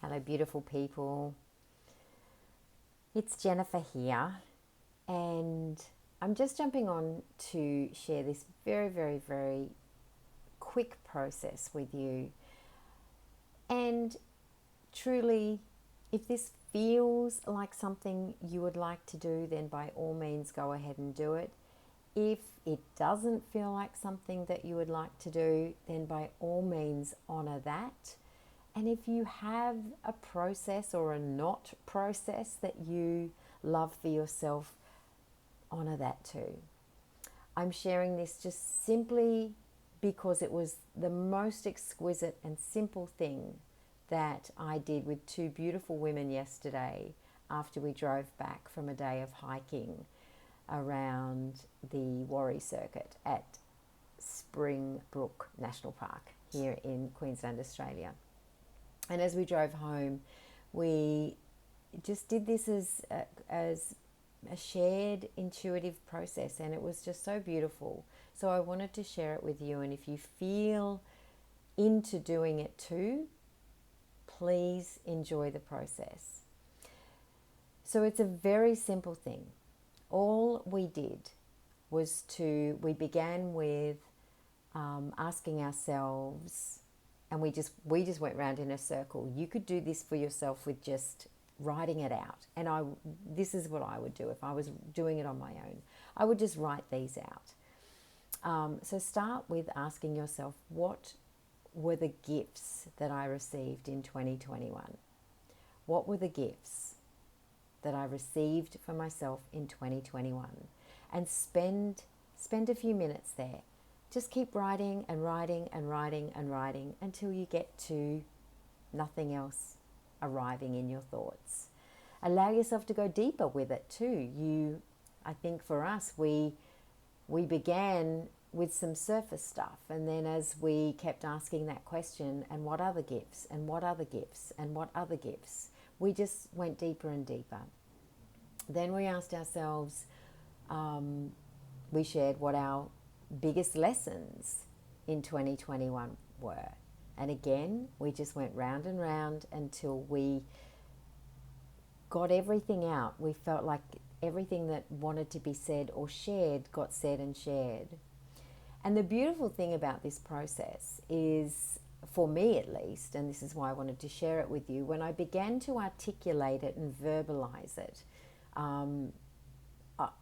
Hello, beautiful people. It's Jennifer here, and I'm just jumping on to share this very, very, very quick process with you. And truly, if this feels like something you would like to do, then by all means go ahead and do it. If it doesn't feel like something that you would like to do, then by all means honor that. And if you have a process or a not process that you love for yourself, honor that too. I'm sharing this just simply because it was the most exquisite and simple thing that I did with two beautiful women yesterday after we drove back from a day of hiking around the Warri Circuit at Springbrook National Park here in Queensland, Australia. And as we drove home, we just did this as a shared intuitive process, and it was just so beautiful. So I wanted to share it with you, and if you feel into doing it too, please enjoy the process. So it's a very simple thing. All we did was we began with asking ourselves, and we just went round in a circle. You could do this for yourself with just writing it out. And this is what I would do if I was doing it on my own. I would just write these out. So start with asking yourself, what were the gifts that I received in 2021? What were the gifts that I received for myself in 2021? And spend a few minutes there. Just keep writing and writing and writing and writing until you get to nothing else arriving in your thoughts. Allow yourself to go deeper with it too. I think for us, we began with some surface stuff, and then as we kept asking that question, and what other gifts, and what other gifts, and what other gifts, we just went deeper and deeper. Then we asked ourselves, we shared what our biggest lessons in 2021 were. And again, we just went round and round until we got everything out. We felt like everything that wanted to be said or shared got said and shared. And the beautiful thing about this process is, for me at least, and this is why I wanted to share it with you, when I began to articulate it and verbalize it,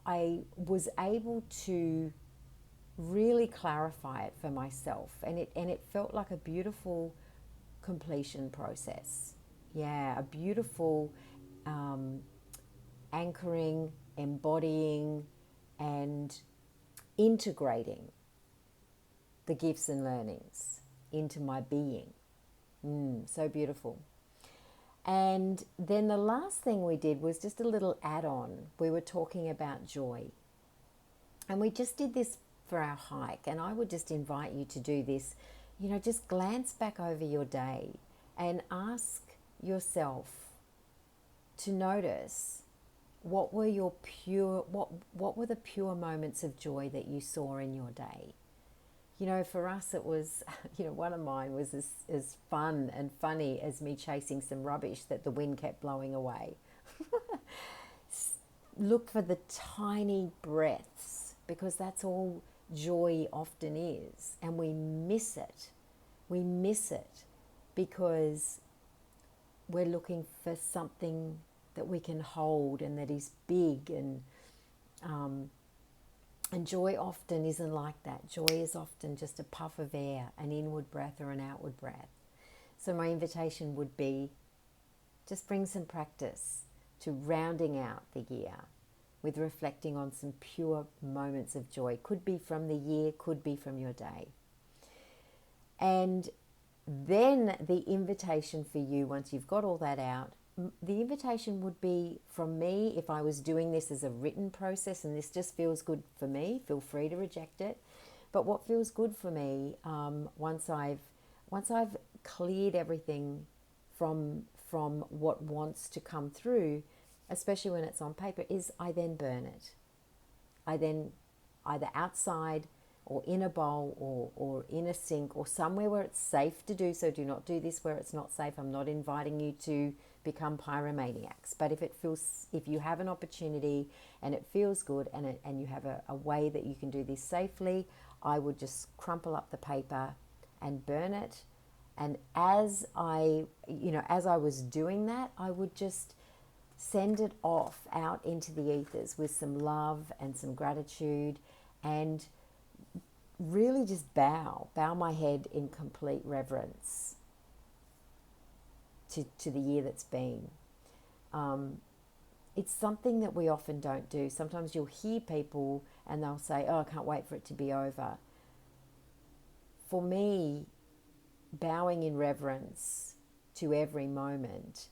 I was able to really clarify it for myself, and it felt like a beautiful completion process. Yeah, a beautiful anchoring, embodying, and integrating the gifts and learnings into my being. So beautiful. And then the last thing we did was just a little add-on. We were talking about joy, and we just did this for our hike. And I would just invite you to do this. Just glance back over your day and ask yourself to notice what were the pure moments of joy that you saw in your day. For us it was, one of mine was as fun and funny as me chasing some rubbish that the wind kept blowing away. Look for the tiny breaths, because that's all joy often is, and we miss it. We miss it because we're looking for something that we can hold and that is big, and joy often isn't like that. Joy is often just a puff of air, an inward breath or an outward breath. So my invitation would be, just bring some practice to rounding out the year with reflecting on some pure moments of joy. Could be from the year, could be from your day. And then the invitation for you, once you've got all that out, the invitation would be from me, if I was doing this as a written process and this just feels good for me, feel free to reject it. But what feels good for me, once I've cleared everything from what wants to come through, especially when it's on paper, is I then burn it. I then either outside or in a bowl or in a sink or somewhere where it's safe to do so. Do not do this where it's not safe. I'm not inviting you to become pyromaniacs. But if you have an opportunity and it feels good and you have a way that you can do this safely, I would just crumple up the paper and burn it. And as I was doing that, I would just send it off out into the ethers with some love and some gratitude, and really just bow my head in complete reverence to the year that's been. It's something that we often don't do. Sometimes you'll hear people and they'll say, oh, I can't wait for it to be over. For me, bowing in reverence to every moment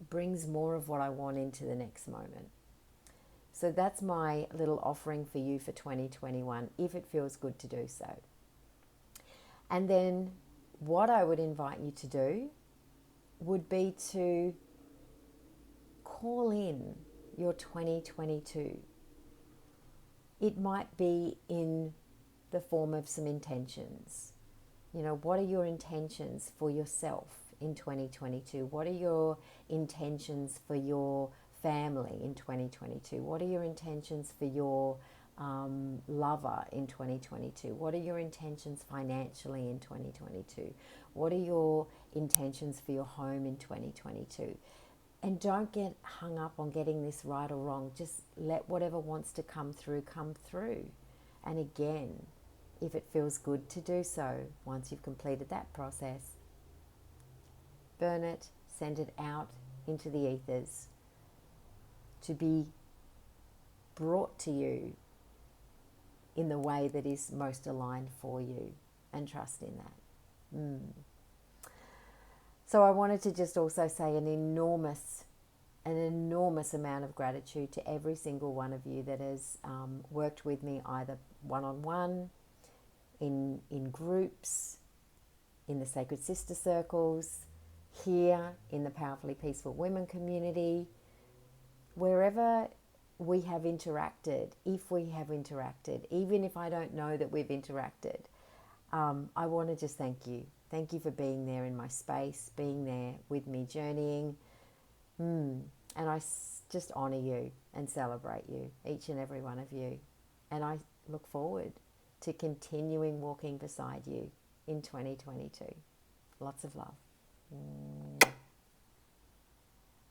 brings more of what I want into the next moment. So that's my little offering for you for 2021, if it feels good to do so. And then what I would invite you to do would be to call in your 2022. It might be in the form of some intentions. What are your intentions for yourself in 2022? What are your intentions for your family in 2022? What are your intentions for your lover in 2022? What are your intentions financially in 2022? What are your intentions for your home in 2022? And don't get hung up on getting this right or wrong. Just let whatever wants to come through, come through. And again, if it feels good to do so, once you've completed that process, burn it, send it out into the ethers to be brought to you in the way that is most aligned for you, and trust in that. So I wanted to just also say an enormous amount of gratitude to every single one of you that has worked with me, either one-on-one, in groups, in the Sacred Sister Circles, here in the Powerfully Peaceful Women community, wherever we have interacted, if we have interacted, even if I don't know that we've interacted, I want to just thank you. Thank you for being there in my space, being there with me journeying. And I just honour you and celebrate you, each and every one of you. And I look forward to continuing walking beside you in 2022. Lots of love.